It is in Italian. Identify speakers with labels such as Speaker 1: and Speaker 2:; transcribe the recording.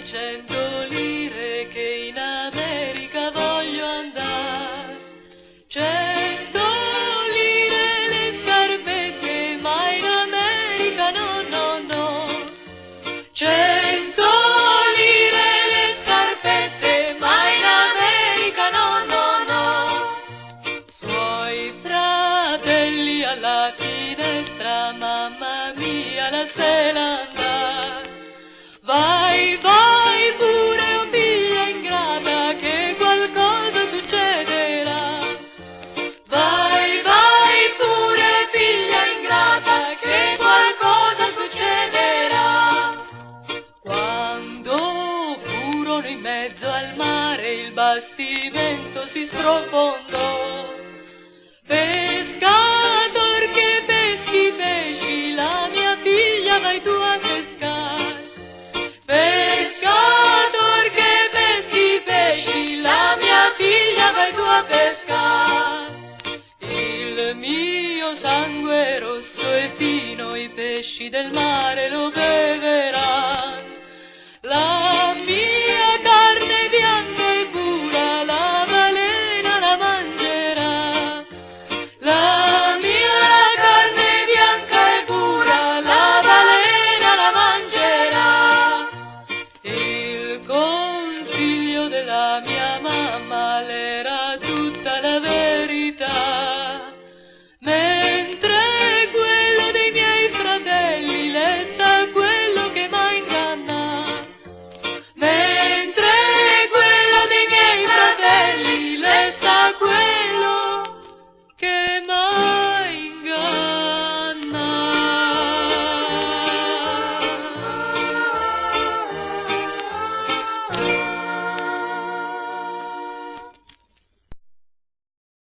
Speaker 1: 100 lire che in America voglio andare. 100 lire le scarpette, ma in America no, no, no. 100 lire le scarpette, ma in America no, no, no. Suoi fratelli alla finestra, mamma mia, la se l'andà. Vai, vai pure, oh figlia ingrata, che qualcosa succederà. Vai, vai pure, figlia ingrata, che qualcosa succederà. Quando furono in mezzo al mare, il bastimento si sprofondò. Pescator che peschi pesci, la mia figlia vai tu a pescare. Pescator che peschi pesci, la mia figlia vai tu a pescare. Il mio sangue rosso e fino, i pesci del mare lo beverà.